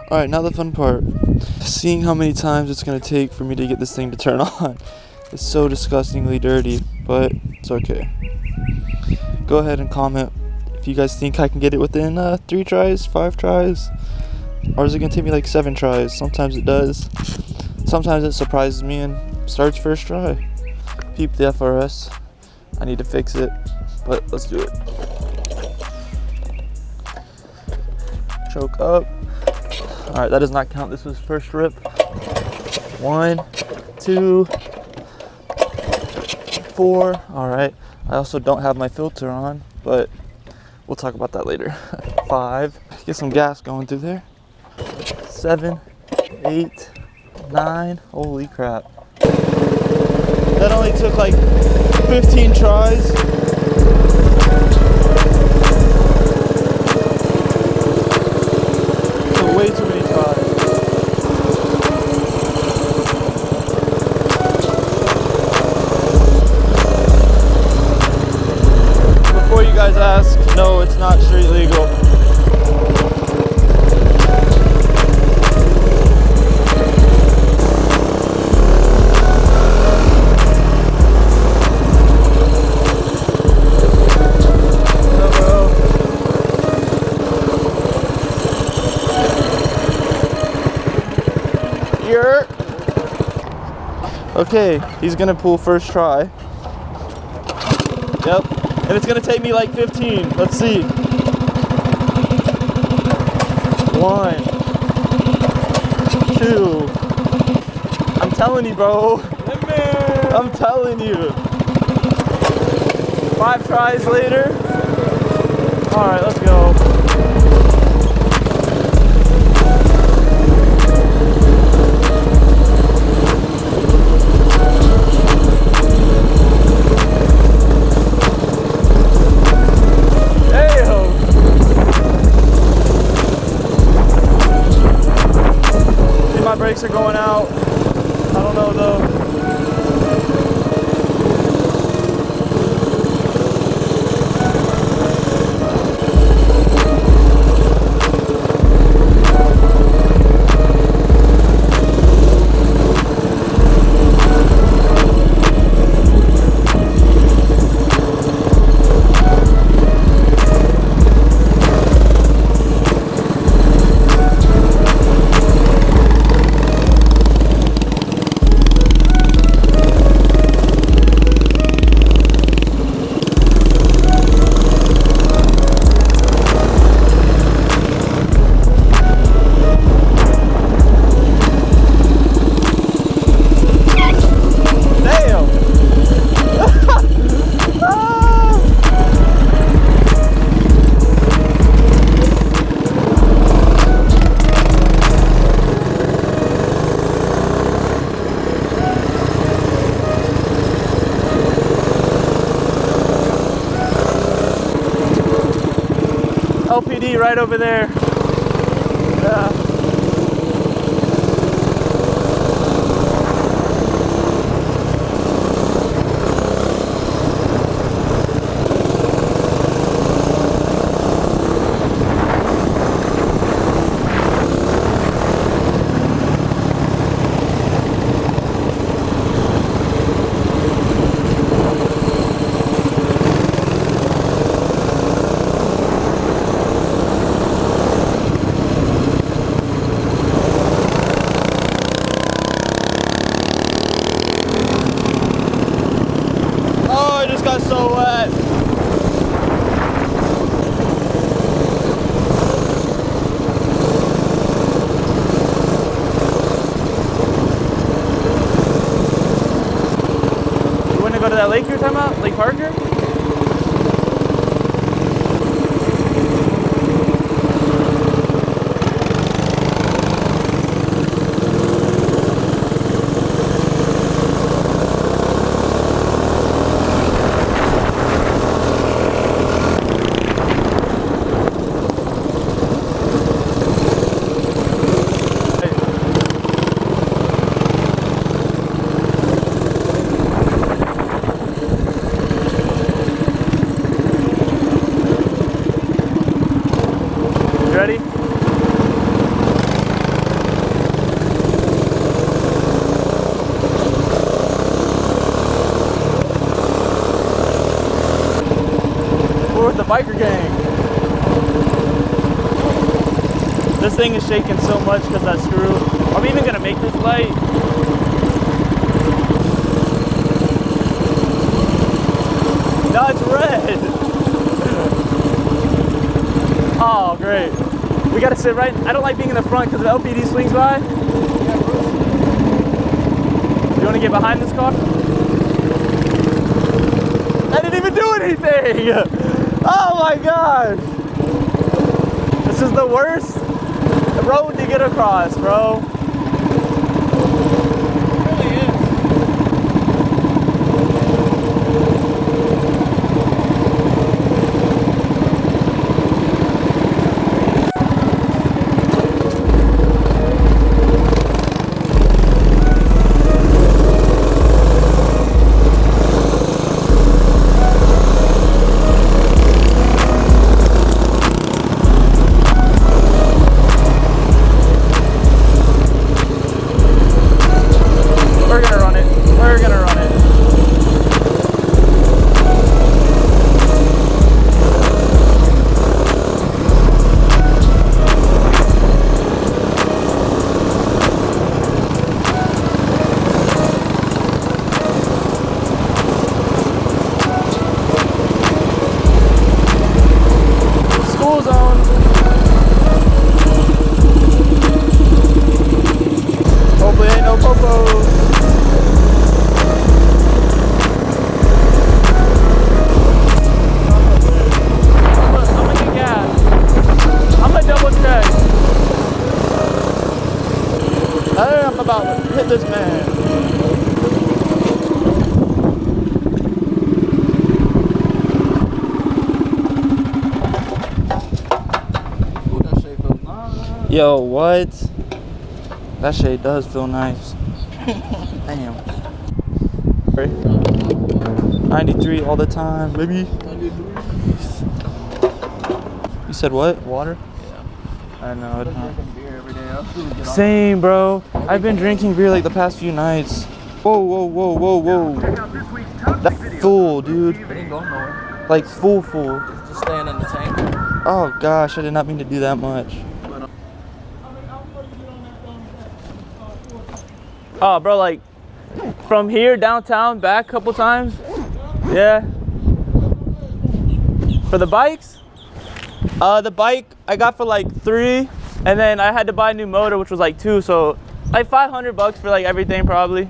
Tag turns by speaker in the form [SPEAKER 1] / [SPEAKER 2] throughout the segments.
[SPEAKER 1] Alright, now the fun part. Seeing how many times it's gonna take for me to get this thing to turn on. It's so disgustingly dirty, but it's okay. Go ahead and comment if you guys think I can get it within 3 tries, 5 tries. Or is it gonna take me like 7 tries? Sometimes it does. Sometimes it surprises me and starts first try. Peep the FRS. I need to fix it, but let's do it. Choke up. Alright, that does not count. This was first rip. 1, 2, 4. Alright. I also don't have my filter on, but we'll talk about that later. 5. Get some gas going through there. 7, 8, 9. Holy crap. That only took like 15 tries. Took way too many tries. Before you guys ask, no, it's not street legal. Okay, he's gonna pull first try. Yep, and it's gonna take me like 15. Let's see. 1, 2. I'm telling you, bro. I'm telling you. 5 tries later. All right, let's go. Brakes are going out. I don't know though. LPD right over there. Yeah. Got so wet. You want to go to that lake you're talking about? Lake Parker? We're with the biker gang. This thing is shaking so much because that screw. Are we even gonna make this light? No, it's red. Oh, great. We gotta sit right. I don't like being in the front because the LPD swings by. You wanna get behind this car? I didn't even do anything. Oh my gosh. This is the worst road to get across, bro. Hit this man.
[SPEAKER 2] Ooh, that shade feels nice.
[SPEAKER 1] Yo, what? That shade does feel nice. Damn. 93 all the time, baby.
[SPEAKER 2] 93.
[SPEAKER 1] You said what? Water?
[SPEAKER 2] Yeah.
[SPEAKER 1] I know.
[SPEAKER 2] I'm drinking beer every day.
[SPEAKER 1] Same, bro. I've been drinking beer like the past few nights. Whoa, whoa, whoa, whoa, whoa. That's full, dude.
[SPEAKER 2] It ain't going nowhere.
[SPEAKER 1] Like full.
[SPEAKER 2] Just staying in the tank.
[SPEAKER 1] Oh gosh, I did not mean to do that much. Oh, bro, like from here downtown back a couple times. Yeah. For the bikes? The bike I got for like 3. And then I had to buy a new motor, which was like 2, so like $500 for like everything probably.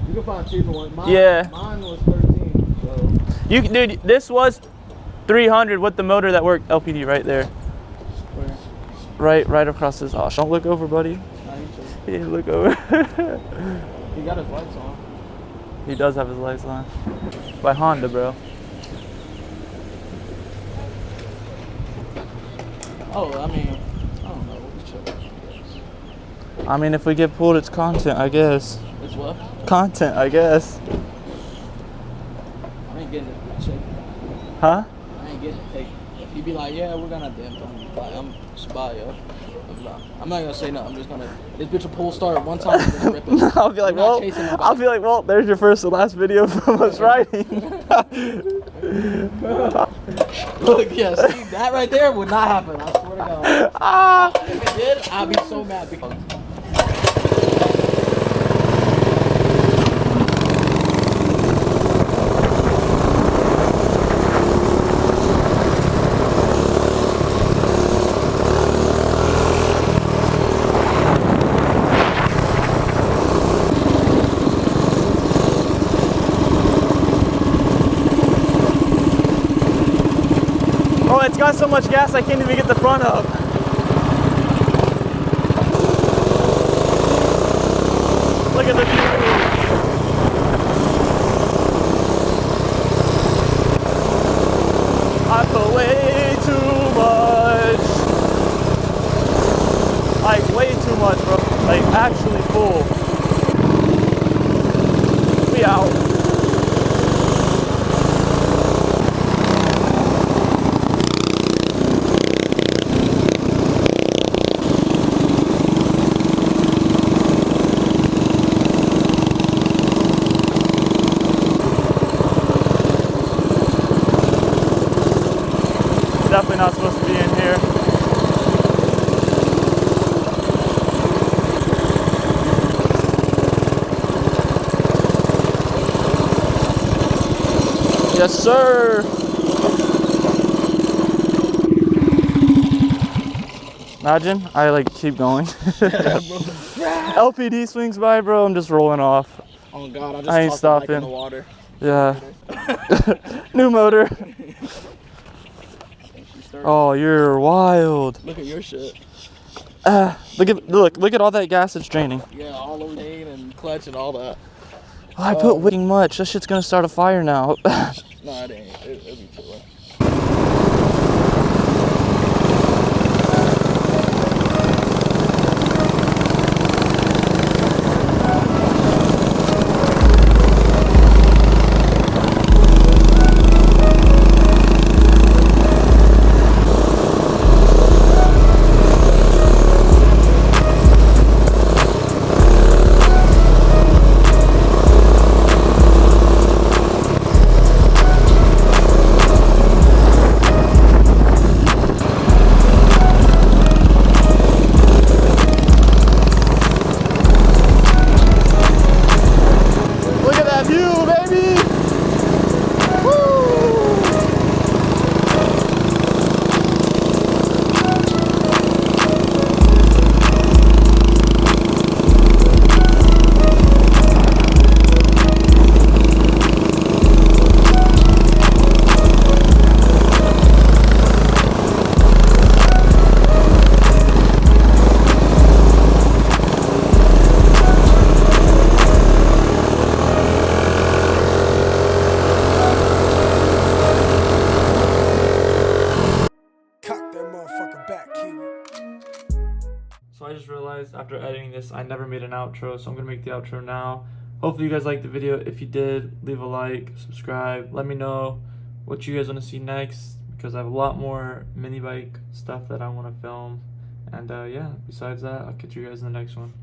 [SPEAKER 2] You can find cheaper ones. Mine was 13. So.
[SPEAKER 1] Dude, this was 300 with the motor that worked LPD right there.
[SPEAKER 2] Where?
[SPEAKER 1] Right across this. Oh, don't look over, buddy.
[SPEAKER 2] Nah,
[SPEAKER 1] He didn't look over.
[SPEAKER 2] He got his lights on.
[SPEAKER 1] He does have his lights on. By Honda, bro.
[SPEAKER 2] Oh, I mean.
[SPEAKER 1] I mean, if we get pulled, it's content, I guess.
[SPEAKER 2] It's what?
[SPEAKER 1] Content, I guess.
[SPEAKER 2] I ain't getting it check.
[SPEAKER 1] Huh?
[SPEAKER 2] I ain't getting it taken. If you be like, yeah, we're gonna damn like, I'm just by yo. I'm not gonna say no. I'm just gonna. This bitch will pull start one time and then rip it.
[SPEAKER 1] I'll be like, well, there's your first and last video from us riding.
[SPEAKER 2] Look, yeah, see, that right there would not happen. I swear to God. If it did, I'd be so mad because.
[SPEAKER 1] Oh, it's got so much gas I can't even get the front up. Look at the view. I put way too much. Like way too much, bro. Like actually full. We out. definitely not supposed to be in here. Yes, sir. Imagine I like keep going. LPD swings by, bro. I'm just rolling off.
[SPEAKER 2] Oh God, I just
[SPEAKER 1] I ain't
[SPEAKER 2] tossed the bike
[SPEAKER 1] stopping.
[SPEAKER 2] in the water.
[SPEAKER 1] Yeah. New motor. Oh, you're wild.
[SPEAKER 2] Look at your shit.
[SPEAKER 1] Look at all that gas it's draining.
[SPEAKER 2] Yeah, all of main and clutch and all that.
[SPEAKER 1] Oh, I put way much. That shit's gonna start a fire now.
[SPEAKER 2] No, it ain't. It'll be chilling.
[SPEAKER 1] So I just realized after editing this, I never made an outro, so I'm gonna make the outro now. Hopefully you guys liked the video. If you did, leave a like, subscribe. Let me know what you guys want to see next, because I have a lot more mini bike stuff that I want to film. And yeah, besides that, I'll catch you guys in the next one.